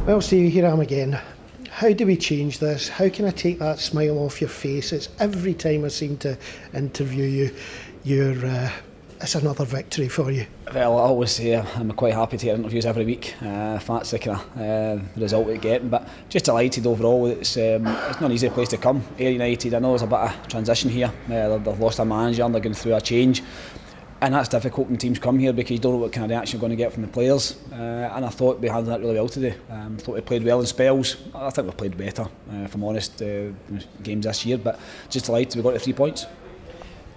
Well, Stevie, here I am again. How do we change this? How can I take that smile off your face? It's every time I seem to interview you, it's another victory for you. Well, I always say I'm quite happy to get interviews every week. If that's the kind of result we're getting, but just delighted overall. It's not an easy place to come. Ayr United, I know there's a bit of transition here. They've lost their manager and they're going through a change. And that's difficult when teams come here because you don't know what kind of reaction you're going to get from the players. And I thought we handled that really well today. I thought we played well in spells. I think we've played better, if I'm honest, games this year. But just delighted we got the 3 points.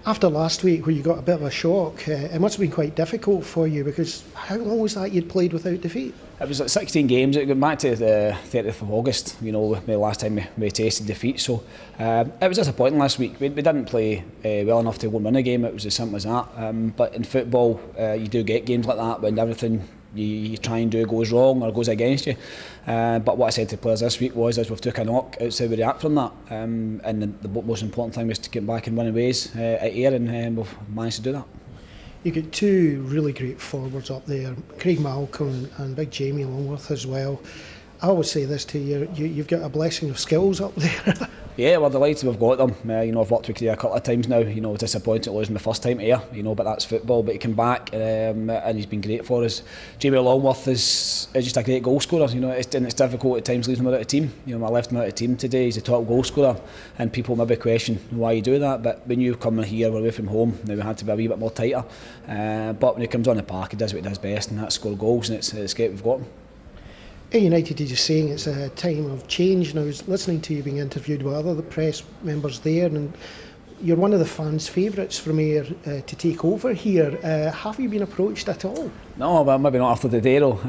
After last week where you got a bit of a shock, it must have been quite difficult for you because how long was that you'd played without defeat? It was like 16 games. It got back to the 30th of August, you know, the last time we tasted defeat. So it was disappointing last week. We didn't play well enough to win a game. It was as simple as that. But in football, you do get games like that when everything you try and do goes wrong or goes against you. But what I said to the players this week was, as we've took a knock, it's how we react from that. And the most important thing was to get back in winning ways at Ayr, and we've managed to do that. You got two really great forwards up there, Craig Malcolm and big Jamie Longworth as well. I always say this to you, you've got a blessing of skills up there. Yeah, we're delighted we've got them. You know, I've worked with Craig a couple of times now. You know, disappointed losing the first time here. You know, but that's football. But he came back and he's been great for us. Jamie Longworth is just a great goal scorer. You know, it's difficult at times leaving him out of the team. You know, I left him out of the team today. He's a top goal scorer, and people maybe question why you do that. But when you come here, we're away from home. Now we had to be a wee bit more tighter. But when he comes on the park, he does what he does best, and that's score goals. And it's great we've got him. Ayr United is just saying it's a time of change, and I was listening to you being interviewed by other press members there, and you're one of the fans' favourites from Ayr to take over here. Have you been approached at all? No, but maybe not after the day though.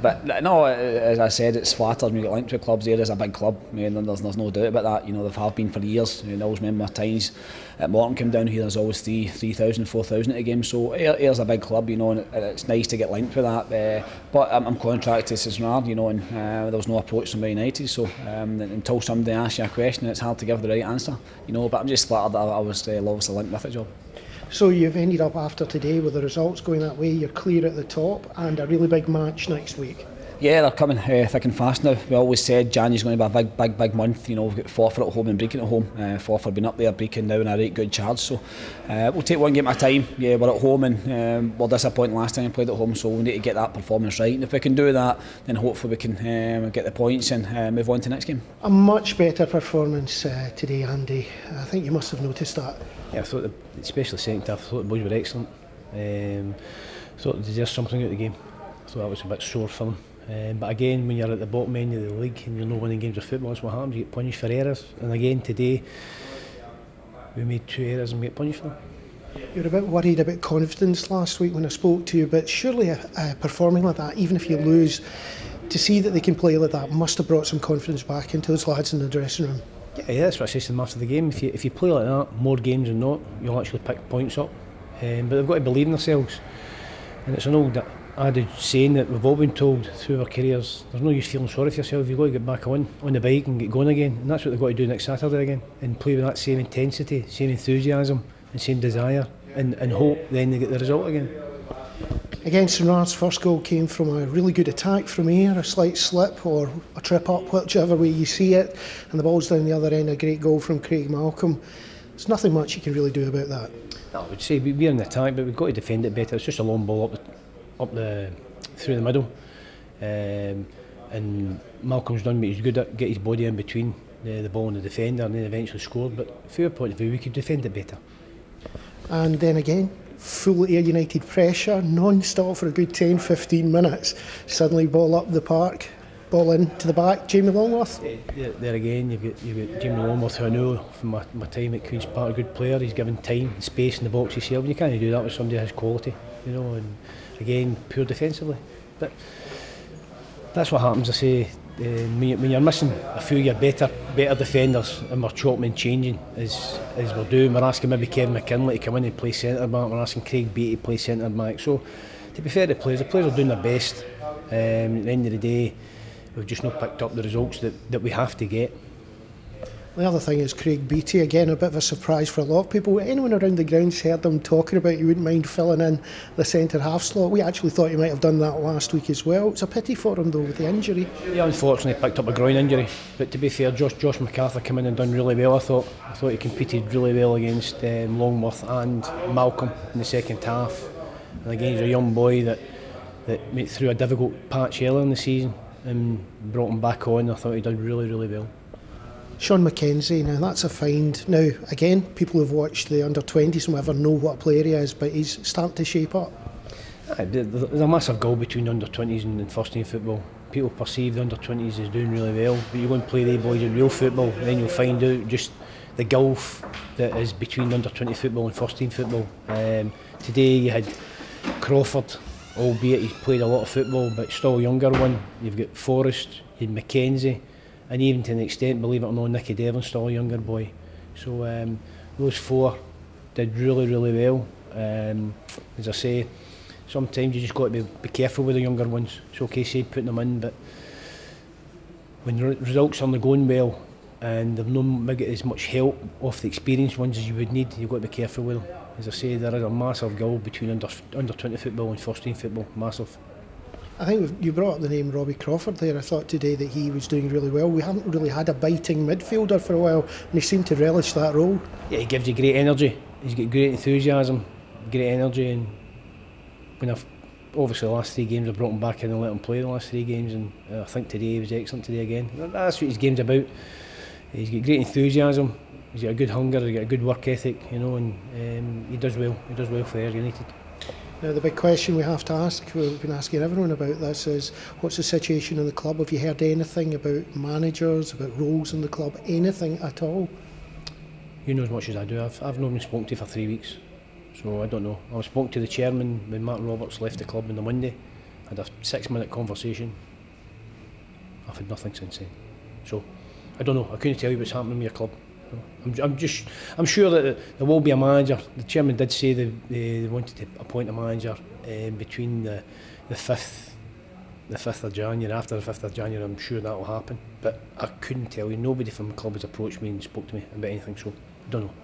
But no, as I said, it's flattered when you get linked with clubs. Ayr is a big club. I mean, there's no doubt about that. You know, they have been for years. I always remember times at Morton came down here. There's always 3,000, 4,000 at a game. So Ayr's a big club, you know, and it's nice to get linked with that. But I'm contracted to Stranraer, you know, and there was no approach from United. So until somebody asks you a question, it's hard to give the right answer. You know, but I'm just flattered that I was obviously linked with the job. So you've ended up after today with the results going that way, you're clear at the top and a really big match next week. Yeah, they're coming thick and fast now. We always said January's going to be a big month. You know, we've got Forfar at home and Brecon at home. Forfar been up there, Brecon now in a right good charge. So we'll take one game at a time. Yeah, we're at home and we're disappointed last time we played at home, so we need to get that performance right. And if we can do that, then hopefully we can get the points and move on to the next game. A much better performance today, Andy. I think you must have noticed that. Yeah, I thought, especially second half, I thought the boys were excellent. Thought they deserved something out of the game. I thought that was a bit sore for them. But again, when you're at the bottom end of the league and you're not winning games of football, that's what happens. You get punished for errors. And again today, we made 2 errors and we get punished for them. You were a bit worried about confidence last week when I spoke to you, but surely performing like that, even if you lose, to see that they can play like that must have brought some confidence back into those lads in the dressing room. Yeah, that's what I said to them after the game. If you play like that, more games than not, you'll actually pick points up. But they've got to believe in themselves. And it's an old adage saying that we've all been told through our careers, there's no use feeling sorry for yourself. You've got to get back on the bike and get going again. And that's what they've got to do next Saturday again. And play with that same intensity, same enthusiasm and same desire. And hope then they get the result again. Against Stranraer's first goal came from a really good attack from Ayr, a slight slip or a trip up, whichever way you see it, and the ball's down the other end, a great goal from Craig Malcolm. There's nothing much you can really do about that. I would say we're in the attack, but we've got to defend it better. It's just a long ball through the middle, and Malcolm's done what he's good at, get his body in between the ball and the defender, and then eventually scored. But from your point of view, we could defend it better. And then again, full Ayr United pressure, non-stop for a good 10-15 minutes. Suddenly ball up the park, ball in to the back, Jamie Longworth. There again, you've got Jamie Longworth, who I know from my time at Queen's Park, a good player. He's given time and space in the box himself, and you can't do that with somebody of his quality, you know. And again, poor defensively. But that's what happens, I say. When you're missing a few of your better defenders and we're chopping and changing as we're doing, we're asking maybe Kevin McKinley to come in and play centre back, we're asking Craig Beattie to play centre back. So to be fair to the players are doing their best. At the end of the day, we've just not picked up the results that we have to get. The other thing is Craig Beattie, again a bit of a surprise for a lot of people. Anyone around the ground's heard them talking about you wouldn't mind filling in the centre half slot. We actually thought you might have done that last week as well. It's a pity for him though with the injury. Yeah, unfortunately picked up a groin injury, but to be fair, Josh McArthur came in and done really well. I thought he competed really well against Longworth and Malcolm in the second half, and again he's a young boy that went through a difficult patch earlier in the season and brought him back on. I thought he did really well. Sean McKenzie, now that's a find. Now again, people who've watched the under-20s and whatever know what a player he is, but he's starting to shape up. There's a massive goal between under-20s and first team football. People perceive the under-20s as doing really well, but you go and play the boys in real football, then you'll find out just the gulf that is between under-20 football and first team football. Today you had Crawford, albeit he's played a lot of football, but still a younger one. You've got Forrest, you had McKenzie, and even to an extent, believe it or not, Nicky Devlin's still a younger boy. So those four did really well. As I say, sometimes you just got to be careful with the younger ones. It's okay saying putting them in, but when the results aren't going well and they've not maybe as much help off the experienced ones as you would need, you've got to be careful with them. As I say, there is a massive gulf between under 20 football and first team football, massive. I think you brought up the name Robbie Crawford there. I thought today that he was doing really well. We haven't really had a biting midfielder for a while, and he seemed to relish that role. Yeah, he gives you great energy. He's got great enthusiasm, great energy, and when obviously the last 3 games I brought him back in and let him play the last 3 games, and I think today he was excellent today again. That's what his game's about. He's got great enthusiasm, he's got a good hunger, he's got a good work ethic, you know, and he does well. He does well for Ayr United. Now the big question we have to ask, we've been asking everyone about this, is what's the situation in the club? Have you heard anything about managers, about roles in the club, anything at all? You know as much as I do. I've not been spoken to for 3 weeks, so I don't know. I was spoken to the chairman when Martin Roberts left the club on the Monday. I had a 6-minute conversation. I've had nothing since then. So I don't know. I couldn't tell you what's happening with your club. I'm sure that there will be a manager. The chairman did say they wanted to appoint a manager between the 5th of January. After the 5th of January, I'm sure that will happen. But I couldn't tell you. Nobody from the club has approached me and spoke to me about anything. So I don't know.